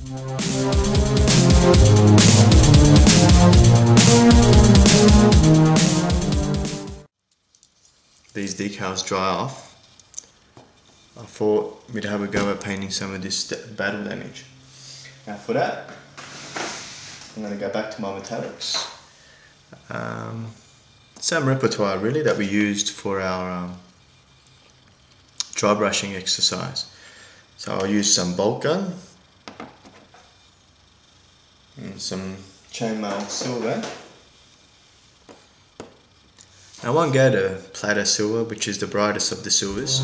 These decals dry off, I thought we'd have a go at painting some of this battle damage. Now for that, I'm going to go back to my metallics. Same repertoire really that we used for our dry brushing exercise. So I'll use some bolt gun and some chainmail silver. I won't go to platter silver, which is the brightest of the silvers.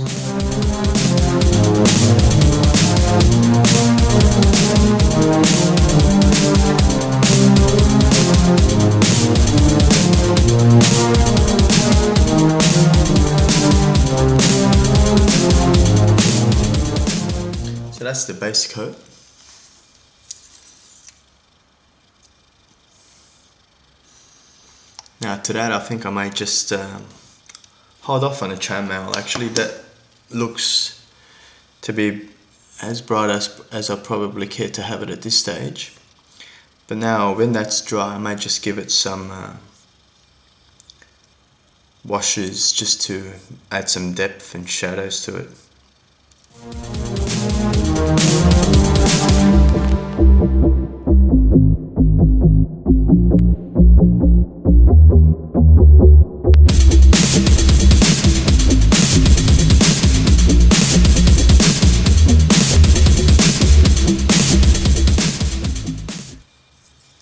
So that's the base coat. Now to that I think I might just hold off on the chainmail. Actually that looks to be as bright as I probably care to have it at this stage. But now when that's dry I might just give it some washes just to add some depth and shadows to it.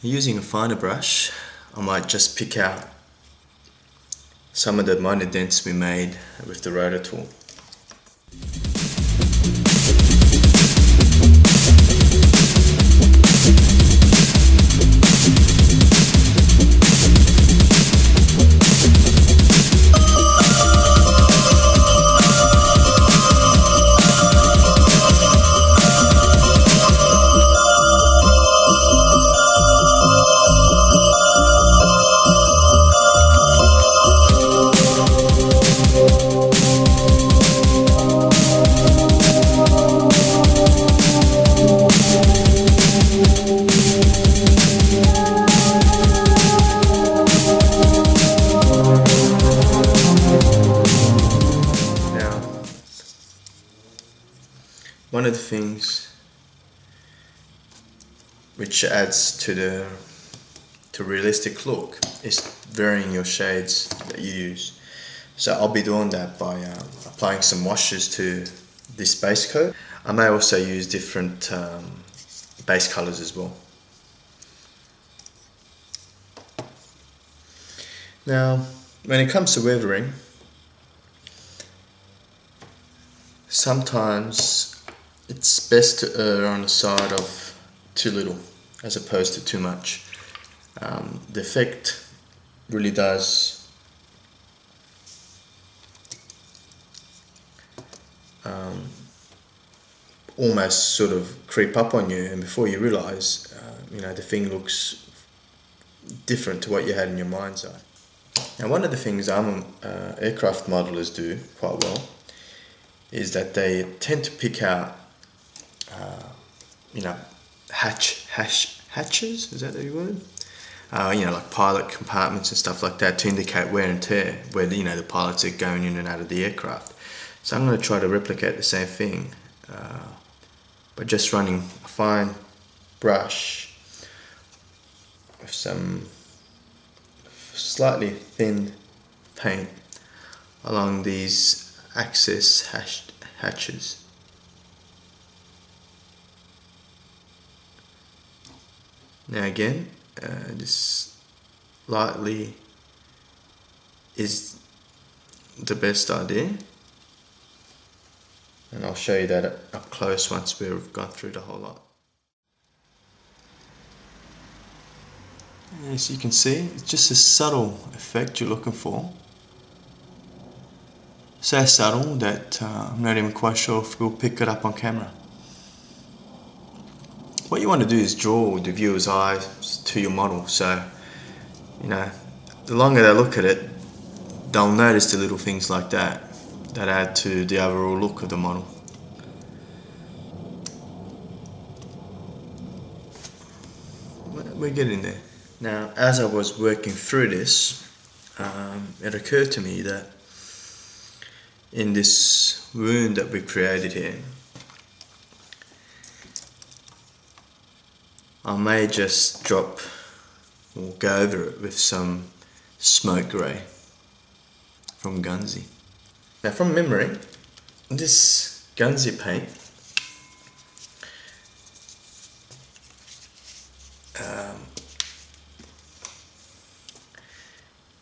Using a finer brush, I might just pick out some of the minor dents we made with the rotor tool. One of the things which adds to the realistic look is varying your shades that you use. So I'll be doing that by applying some washes to this base coat. I may also use different base colors as well. Now when it comes to weathering, sometimes it's best to err on the side of too little as opposed to too much. The effect really does almost sort of creep up on you, and before you realise, you know, the thing looks different to what you had in your mind's eye. Now one of the things aircraft modelers do quite well is that they tend to pick out you know, hatches, is that the word? You know, like pilot compartments and stuff like that to indicate wear and tear, where, you know, the pilots are going in and out of the aircraft. So I'm going to try to replicate the same thing by just running a fine brush with some slightly thin paint along these access hatches. Now again, this lightly is the best idea, and I'll show you that up close once we've gone through the whole lot. As you can see, it's just a subtle effect you're looking for. So subtle that I'm not even quite sure if we'll pick it up on camera. What you want to do is draw the viewer's eyes to your model, so, you know, the longer they look at it, they'll notice the little things like that that add to the overall look of the model. we're getting there. Now, as I was working through this, it occurred to me that in this wound that we created here, I may just drop or go over it with some smoke grey from Gunzi. Now, from memory, this Gunzi paint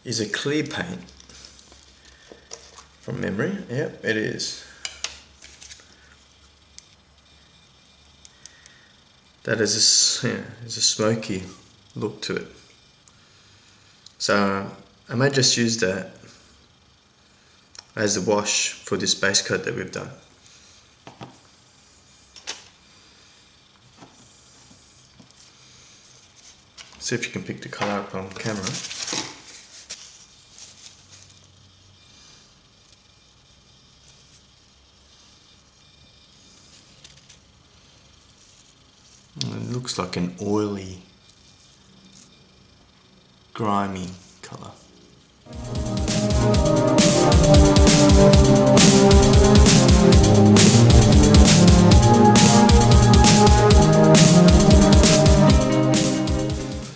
is a clear paint. From memory, yep, it is. That is a smoky look to it. So I might just use that as the wash for this base coat that we've done. See if you can pick the colour up on camera. It looks like an oily, grimy colour.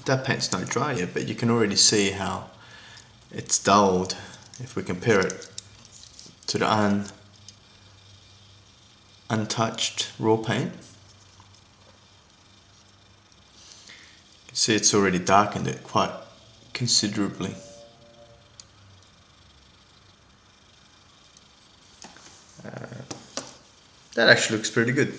That paint's not dry yet, but you can already see how it's dulled if we compare it to the untouched raw paint. You can see it's already darkened it quite considerably. That actually looks pretty good.